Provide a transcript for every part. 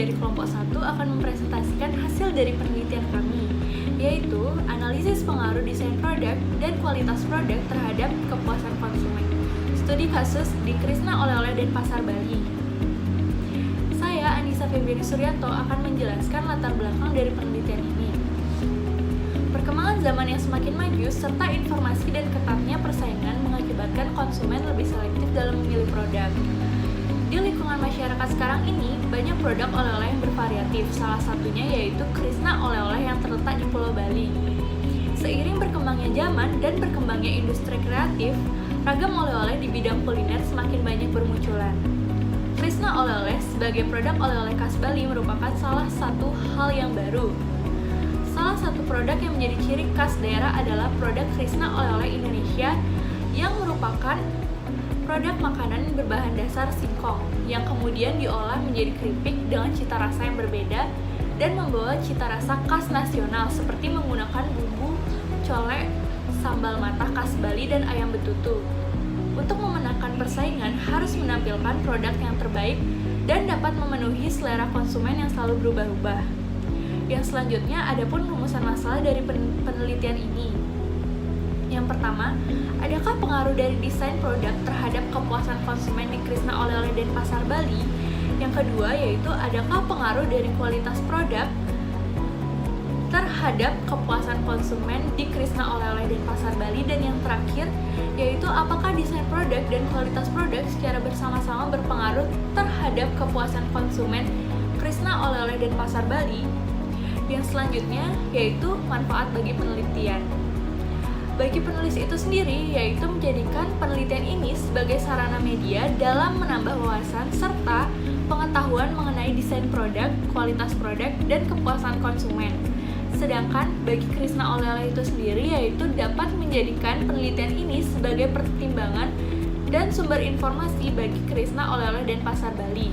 dari kelompok 1 akan mempresentasikan hasil dari penelitian kami, yaitu analisis pengaruh desain produk dan kualitas produk terhadap kepuasan konsumen. Studi kasus di Krishna Oleh-oleh dan Pasar Bali. Saya, Anissa Febriani Suryanto, akan menjelaskan latar belakang dari penelitian ini. Perkembangan zaman yang semakin maju serta informasi dan ketatnya persaingan mengakibatkan konsumen lebih selektif dalam memilih produk. Di lingkungan masyarakat sekarang ini, banyak produk oleh-oleh yang bervariatif, salah satunya yaitu Krishna Oleh-oleh yang terletak di Pulau Bali. Seiring berkembangnya zaman dan berkembangnya industri kreatif, ragam oleh-oleh di bidang kuliner semakin banyak bermunculan. Krishna Oleh-oleh sebagai produk oleh-oleh khas Bali merupakan salah satu hal yang baru. Salah satu produk yang menjadi ciri khas daerah adalah produk Krishna Oleh-oleh Indonesia yang merupakan produk makanan berbahan dasar singkong yang kemudian diolah menjadi keripik dengan cita rasa yang berbeda dan membawa cita rasa khas nasional seperti menggunakan bumbu colek, sambal matah khas Bali dan ayam betutu. Untuk memenangkan persaingan harus menampilkan produk yang terbaik dan dapat memenuhi selera konsumen yang selalu berubah-ubah. Yang selanjutnya, ada pun rumusan masalah dari penelitian ini. Yang pertama, adakah pengaruh dari desain produk terhadap kepuasan konsumen di Krishna Oleh-oleh dan Pasar Bali? Yang kedua, yaitu adakah pengaruh dari kualitas produk terhadap kepuasan konsumen di Krishna Oleh-oleh dan Pasar Bali? Dan yang terakhir, yaitu apakah desain produk dan kualitas produk secara bersama-sama berpengaruh terhadap kepuasan konsumen Krishna Oleh-oleh dan Pasar Bali? Yang selanjutnya yaitu manfaat bagi penelitian. Bagi penulis itu sendiri, yaitu menjadikan penelitian ini sebagai sarana media dalam menambah wawasan serta pengetahuan mengenai desain produk, kualitas produk, dan kepuasan konsumen. Sedangkan bagi Krishna Oleh-oleh itu sendiri, yaitu dapat menjadikan penelitian ini sebagai pertimbangan dan sumber informasi bagi Krishna Oleh-oleh dan Pasar Bali.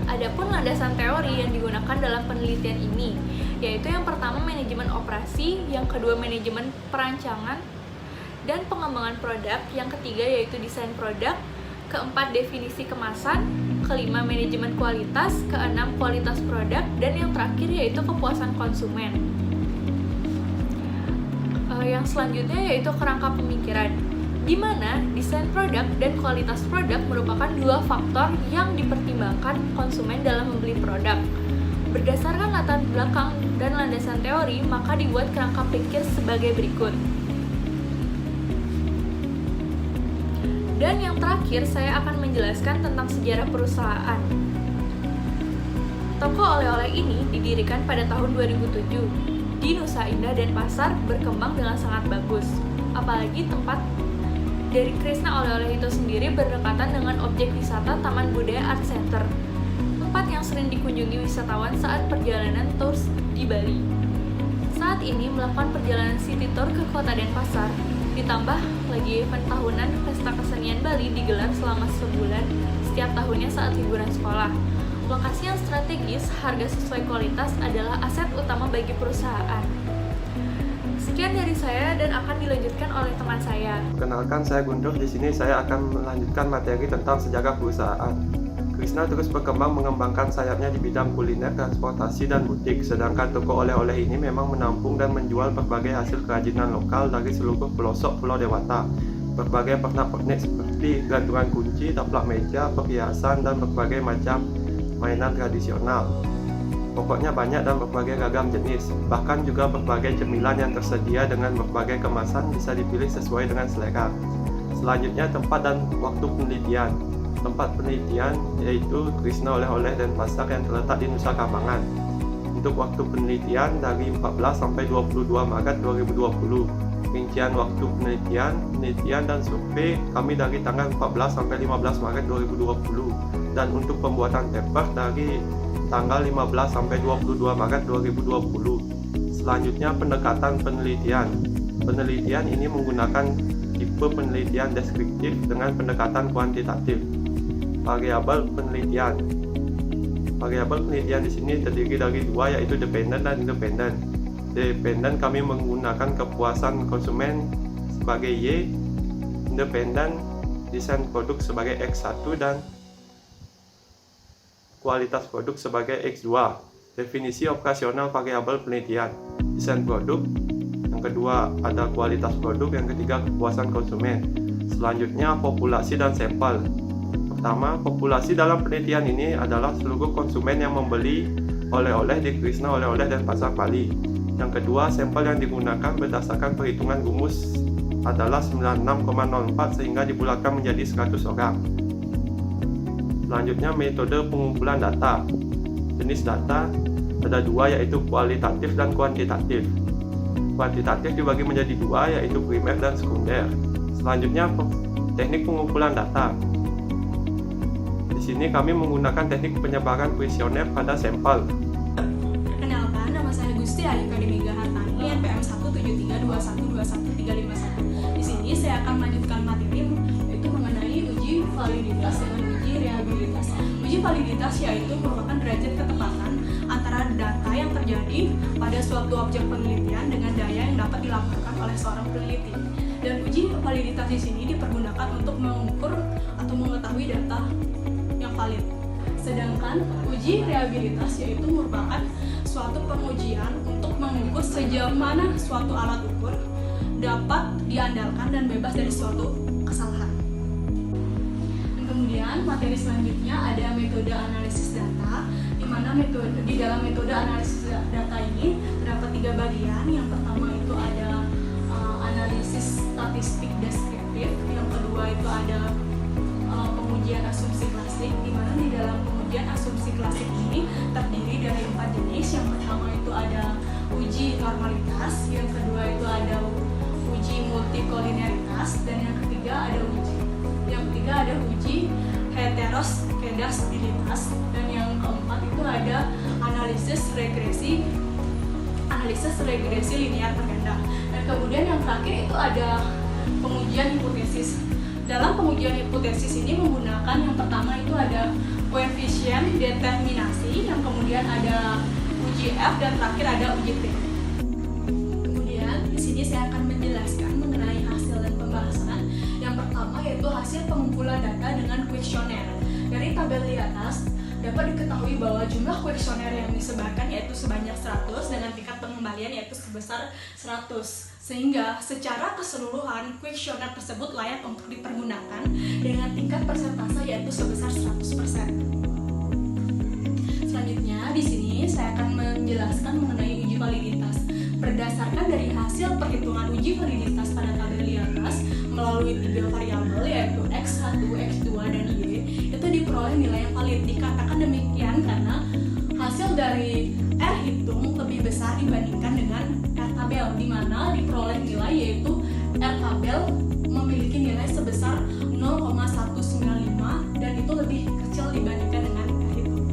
Adapun landasan teori yang digunakan dalam penelitian ini, yaitu yang pertama manajemen operasi, yang kedua manajemen perancangan dan pengembangan produk, yang ketiga yaitu desain produk, keempat definisi kemasan, kelima manajemen kualitas, keenam kualitas produk, dan yang terakhir yaitu kepuasan konsumen. Yang selanjutnya yaitu kerangka pemikiran, di mana desain produk dan kualitas produk merupakan dua faktor yang dipertimbangkan konsumen dalam membeli produk. Berdasarkan latar belakang dan landasan teori, maka dibuat kerangka pikir sebagai berikut. Dan yang terakhir, saya akan menjelaskan tentang sejarah perusahaan. Toko oleh-oleh ini didirikan pada tahun 2007 di Nusa Indah dan Pasar, berkembang dengan sangat bagus. Apalagi tempat dari Krishna Oleh-oleh itu sendiri berdekatan dengan objek wisata Taman Budaya Art Center, tempat yang sering dikunjungi wisatawan saat perjalanan tour di Bali. Saat ini melakukan perjalanan city tour ke kota Denpasar, ditambah lagi event tahunan Pesta Kesenian Bali digelar selama sebulan setiap tahunnya saat liburan sekolah. Lokasi yang strategis, harga sesuai kualitas adalah aset utama bagi perusahaan. Sekian dari saya dan akan dilanjutkan oleh teman saya. Perkenalkan, saya Guntur. Di sini saya akan melanjutkan materi tentang sejarah perusahaan. Krishna terus berkembang mengembangkan sayapnya di bidang kuliner, transportasi, dan butik. Sedangkan toko oleh-oleh ini memang menampung dan menjual berbagai hasil kerajinan lokal dari seluruh pelosok Pulau Dewata. Berbagai pernak-pernik seperti gantungan kunci, taplak meja, perhiasan, dan berbagai macam mainan tradisional. Pokoknya banyak dan berbagai ragam jenis, bahkan juga berbagai cemilan yang tersedia dengan berbagai kemasan bisa dipilih sesuai dengan selera. Selanjutnya, tempat dan waktu penelitian. Tempat penelitian yaitu Krishna Oleh-oleh dan Pasar yang terletak di Nusa Kambangan. Untuk waktu penelitian dari 14 sampai 22 Maret 2020. Rincian waktu penelitian dan survei kami dari tanggal 14 sampai 15 Maret 2020. Dan untuk pembuatan paper dari tanggal 15 sampai 22 Maret 2020. Selanjutnya, pendekatan penelitian. Penelitian ini menggunakan tipe penelitian deskriptif dengan pendekatan kuantitatif. Variabel penelitian. Variabel penelitian di sini terdiri dari dua, yaitu dependent dan independent. Dependent kami menggunakan kepuasan konsumen sebagai Y, independent desain produk sebagai X1, dan kualitas produk sebagai X2. Definisi operasional variabel penelitian, desain produk. Yang kedua ada kualitas produk, yang ketiga kepuasan konsumen. Selanjutnya populasi dan sampel. Pertama, populasi dalam penelitian ini adalah seluruh konsumen yang membeli oleh-oleh di Krishna Oleh-oleh dan Pasar Bali. Yang kedua, sampel yang digunakan berdasarkan perhitungan rumus adalah 96,04 sehingga dibulatkan menjadi 100 orang. Selanjutnya metode pengumpulan data. Jenis data ada dua, yaitu kualitatif dan kuantitatif. Kuantitatif dibagi menjadi dua, yaitu primer dan sekunder. Selanjutnya teknik pengumpulan data. Di sini kami menggunakan teknik penyebaran kuesioner pada sampel. Perkenalkan, nama saya Gusti Ayu Kadimega Hartani, NPM 173212131. Di sini saya akan melanjutkan materi yaitu mengenai uji validitas dengan uji reliabilitas. Uji validitas yaitu merupakan derajat ketepatan antara data yang terjadi pada suatu objek penelitian dengan daya yang dapat dilakukan oleh seorang peneliti. Dan uji validitas di sini dipergunakan untuk mengukur atau mengetahui data yang valid. Sedangkan uji reliabilitas yaitu merupakan suatu pengujian untuk mengukur sejauh mana suatu alat ukur dapat diandalkan dan bebas dari suatu kesalahan. Dan kemudian materi selanjutnya ada metode analisis data, di mana di dalam metode analisis data ini terdapat 3 bagian. Yang pertama itu ada analisis statistik deskriptif, yang kedua itu ada pengujian asumsi klasik, di mana di dalam pengujian asumsi klasik ini terdiri dari 4 jenis. Yang pertama itu ada uji normalitas, yang kedua itu ada uji multikolineritas, dan yang ketiga ada uji heteroskedastilitas, dan yang keempat itu ada analisis regresi linear berganda. Dan kemudian yang terakhir itu ada pengujian hipotesis. Dalam pengujian hipotesis ini menggunakan yang pertama itu ada koefisien determinasi, yang kemudian ada uji F, dan terakhir ada uji T. Kemudian di sini saya akan menjelaskan mengenai hasil dan pembahasan. Yang pertama yaitu hasil pengumpulan data dengan kuesioner. Dari tabel di atas dapat diketahui bahwa jumlah kuesioner yang disebarkan yaitu sebanyak 100 dengan tingkat pengembalian yaitu sebesar 100. Sehingga secara keseluruhan kuesioner tersebut layak untuk dipergunakan dengan tingkat persentase yaitu sebesar 100%. Selanjutnya di sini saya akan menjelaskan mengenai uji validitas. Berdasarkan dari hasil perhitungan uji validitas pada tabel di atas melalui 3 variabel yaitu X1, X2, dan Y, itu diperoleh nilai yang valid. Dikatakan demikian karena hasil dari R hitung lebih besar dibandingkan dengan R tabel, di mana diperoleh nilai yaitu R tabel memiliki nilai sebesar 0,195 dan itu lebih kecil dibandingkan dengan R hitung.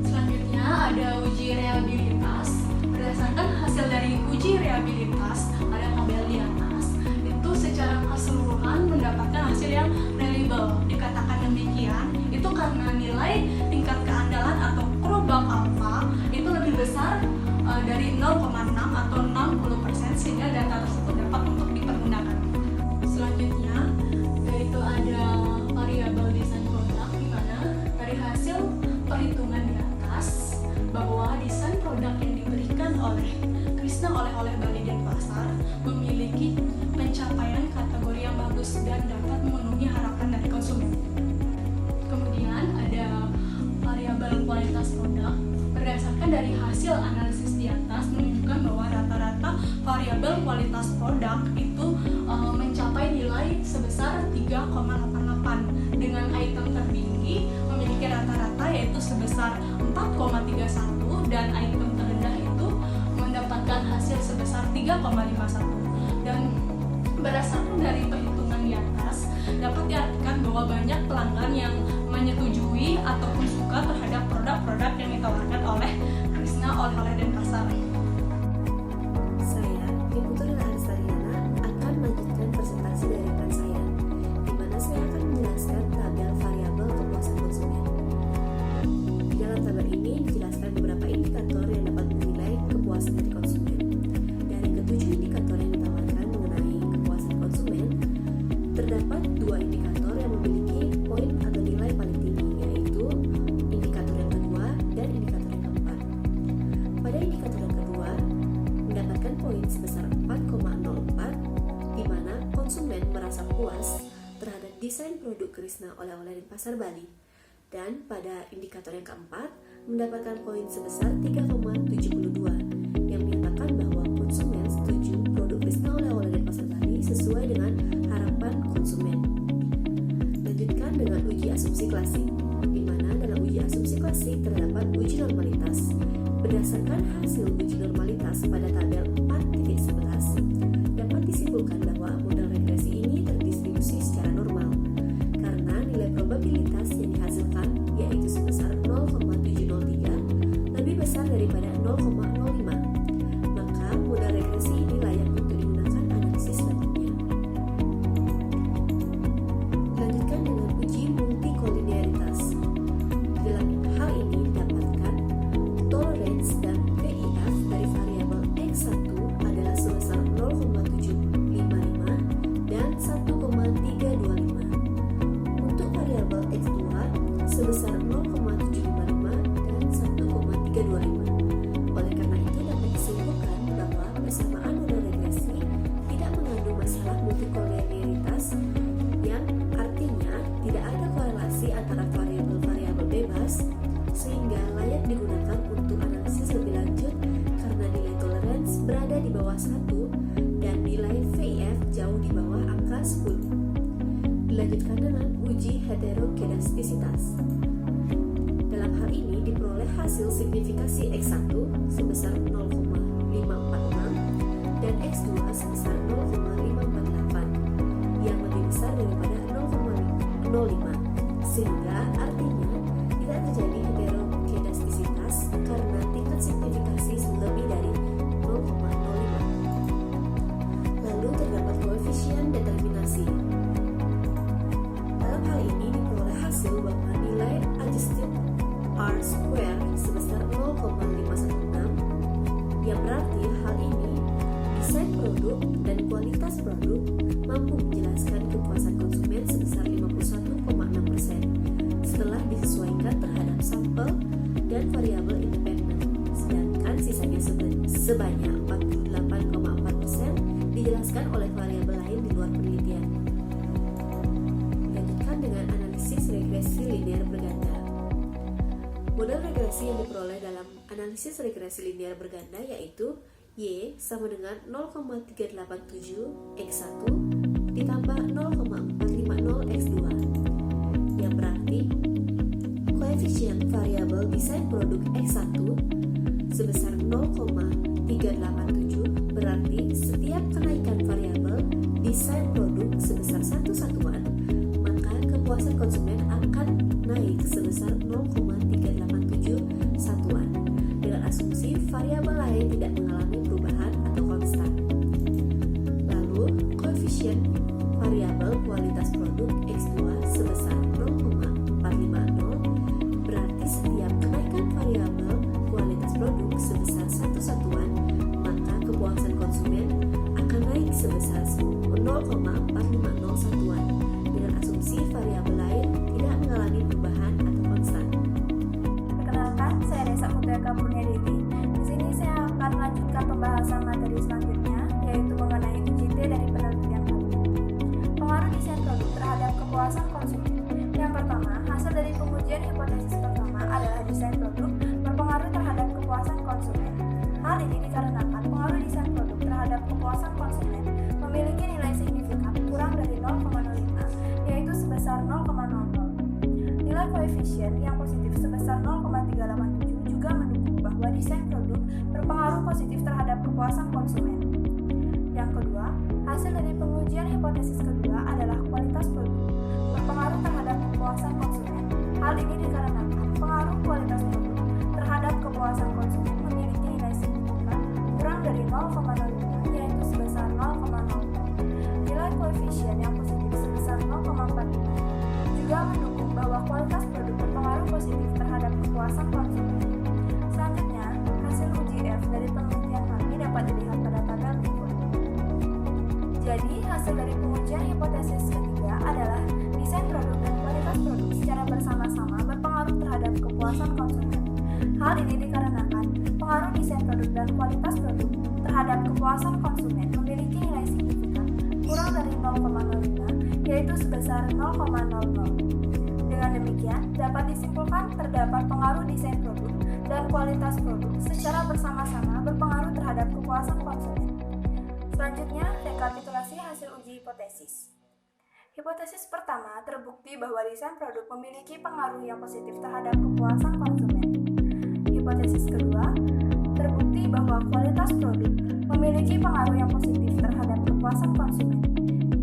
Selanjutnya ada uji reliabilitas. Berdasarkan hasil dari uji reliabilitas pada tabel di atas, itu secara keseluruhan mendapatkan hasil yang reliable. Dikatakan demikian itu karena nilai tingkat keandalan atau probab alpha itu lebih besar dari 0,6 atau 60%, sehingga data tersebut dapat untuk dipergunakan. Selanjutnya yaitu ada variabel desain produk, di mana dari hasil perhitungan di atas bahwa desain produk yang diberikan oleh Krishna Oleh-oleh Bali dan Pasar memiliki pencapaian kategori yang bagus dan dapat memenuhi harapan dari konsumen. Kemudian ada variabel kualitas produk. Berdasarkan dari hasil analisis di atas menunjukkan bahwa rata-rata variabel kualitas produk itu mencapai nilai sebesar 3,88 dengan item tertinggi memiliki rata-rata yaitu sebesar 4,31 dan item terendah itu mendapatkan hasil sebesar 3,51. Dan berdasarkan dari perhitungan di atas dapat diartikan bahwa banyak pelanggan yang menyetujui ataupun suka terhadap produk-produk yang ditawarkan oleh Krishna Oleh-oleh dan Pasar. Saya, Ibu Putri Arisariana, akan melanjutkan presentasi dari rekan saya, di mana saya akan menjelaskan tabel variabel kepuasan konsumen. Di dalam tabel ini dijelaskan beberapa indikator yang dapat menilai kepuasan dari konsumen. Dari ketujuh indikator yang ditawarkan mengenai kepuasan konsumen, terdapat 2 indikator yang memiliki poin atau nilai paling tinggi, yaitu indikator yang sebesar 4,04, di mana konsumen merasa puas terhadap desain produk Krishna oleh-oleh di Pasar Bali. Dan pada indikator yang keempat, mendapatkan poin sebesar 3,72, yang menyatakan bahwa konsumen setuju produk Krishna oleh-oleh di Pasar Bali sesuai dengan harapan konsumen. Lanjutkan dengan uji asumsi klasik, di mana dalam uji asumsi klasik terdapat uji normalitas. Berdasarkan hasil uji normalitas pada tabel 4.11, dapat disimpulkan bahwa model regresi ini terdistribusi secara normal, karena nilai probabilitas yang dihasilkan yaitu sebesar 0,703 lebih besar daripada 0,05. Maka model regresi ini layak untuk digunakan analisis selanjutnya. Lanjutkan dengan uji multikolinearitas. Dalam hal ini didapatkan tolerance dan VIF dari variabel X1 adalah sebesar 0,755 dan 1,325. Untuk variabel X2 sebesar 0,755 dan 1,325. Oleh karena itu dapat disimpulkan bahwa persamaan model regresi tidak mengandung masalah multikolinearitas, yang artinya tidak ada korelasi antara variabel-variabel bebas, sehingga layak digunakan untuk analisis lebih lanjut karena nilai tolerance berada di bawah 1 dan nilai VIF jauh di bawah angka 10. Dilanjutkan dengan uji heterokedastisitas. Dalam hal ini diperoleh hasil signifikasi X1 sebesar 0,546 dan X2 sebesar 0,548 yang lebih besar daripada 0,05, sehingga artinya tidak terjadi heterokedastisitas karena tingkat signifikasi lebih dari 0,05. Lalu terdapat koefisien determinasi. Dalam hal ini diperoleh hasil bahwa nilai adjusted R-square sebesar 0,516, yang berarti hal ini desain produk dan kualitas produk mampu menjelaskan kepuasan konsumen sebesar 51,6% setelah disesuaikan terhadap sampel dan variabel independen, sedangkan sisanya sebanyak 48,4% dijelaskan oleh variabel lain di luar penelitian. Dilanjutkan dengan analisis regresi linear berganda. Model regresi yang diperoleh dalam analisis regresi linear berganda yaitu Y sama dengan 0,387 X1 ditambah 0,450 X2, yang berarti koefisien variabel desain produk X1 sebesar 0,387, berarti setiap kenaikan variabel desain produk sebesar 1 satuan, maka kepuasan konsumen akan naik sebesar 0,387 satuan, dengan asumsi variabel lain tidak mengalami perubahan atau konstan. Lalu, koefisien variabel kualitas produk X2 sebesar 0,450, berarti setiap kenaikan variabel kualitas produk sebesar 1 satuan, maka kepuasan konsumen akan naik sebesar 0,450 satuan, dengan asumsi variabel lain tidak mengalami perubahan atau konstan. Perkenalkan, saya Resa Putaka Purniaditi. Di sini saya akan melanjutkan pembahasan materi selanjutnya, yaitu mengenai uji T dari penelitian kami. Pengaruh desain produk terhadap kepuasan konsumen. Yang pertama, hasil dari pengujian hipotesis pertama adalah desain produk berpengaruh terhadap kepuasan konsumen. Hal ini dikarenakan pengaruh desain produk terhadap kepuasan konsumen memiliki nilai signifikan kurang dari 0,05, yaitu sebesar 0,00. Nilai koefisien yang positif sebesar 0,387 juga mendukung bahwa desain produk berpengaruh positif terhadap kepuasan konsumen. Yang kedua, hasil dari pengujian hipotesis kedua adalah kualitas produk berpengaruh terhadap kepuasan konsumen. Hal ini dikarenakan pengaruh kualitas produk terhadap kepuasan konsumen memiliki nilai signifikan kurang dari 0,05, yaitu sebesar 0,00. Nilai koefisien yang positif sebesar 0,45 juga mendukung bahwa kualitas produk berpengaruh positif terhadap kepuasan konsumen. Selanjutnya, hasil uji F dari penelitian kami dapat dilihat pada tabel berikut. Jadi, hasil dari pengujian hipotesis ketiga adalah desain produk dan kualitas produk secara bersama-sama berpengaruh terhadap kepuasan konsumen. Hal ini dikarenakan pengaruh desain produk dan kualitas produk terhadap kepuasan konsumen memiliki nilai signifikan kurang dari 0,05, yaitu sebesar 0,00. Dengan demikian, dapat disimpulkan terdapat pengaruh desain produk dan kualitas produk secara bersama-sama berpengaruh terhadap kepuasan konsumen. Selanjutnya, rekapitulasi hasil uji hipotesis. Hipotesis pertama, terbukti bahwa desain produk memiliki pengaruh yang positif terhadap kepuasan konsumen. Hipotesis kedua, terbukti bahwa kualitas produk memiliki pengaruh yang positif terhadap kepuasan konsumen.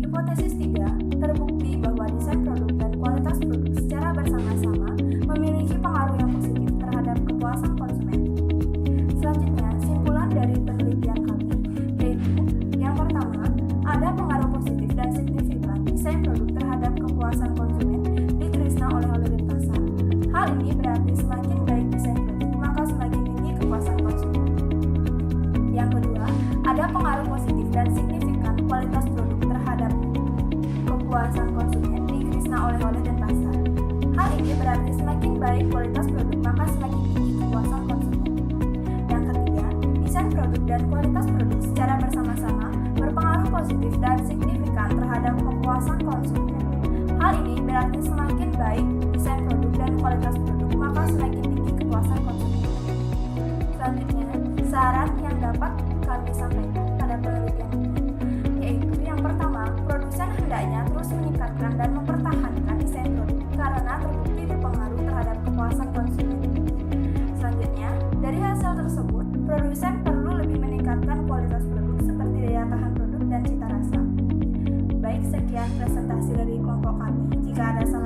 Hipotesis tiga, terbukti bahwa desain produk dan kualitas produk secara bersama-sama memiliki pengaruh yang positif terhadap kepuasan konsumen. Selanjutnya, simpulan dari penelitian kami, yaitu yang pertama, ada pengaruh positif dan signifikan desain produk terhadap kepuasan konsumen di Krishna oleh-oleh dan pasar. Hal ini berarti semakin baik desain produk, maka semakin tinggi kepuasan konsumen. Yang kedua, ada pengaruh positif dan signifikan kualitas produk terhadap kepuasan konsumen di Krishna oleh-oleh dan pasar. Hal ini berarti semakin baik kualitas produk, maka semakin tinggi kepuasan konsumen. Yang ketiga, desain produk dan kualitas produk secara bersama-sama berpengaruh positif dan signifikan terhadap kepuasan konsumen. Hal ini berarti semakin baik desain produk dan kualitas produk, maka semakin tinggi kepuasan konsumen. Selanjutnya, saran yang dapat kami sampaikan pada penelitian ini, yaitu yang pertama, produsen hendaknya terus meningkatkan dan mempertahankan desain produk karena terbukti berpengaruh terhadap kepuasan konsumen. Selanjutnya, dari hasil tersebut, produsen perlu lebih meningkatkan kualitas produk seperti daya tahan produk dan cita rasa. Baik, sekian presentasi dari kelompok kami. Jika ada salah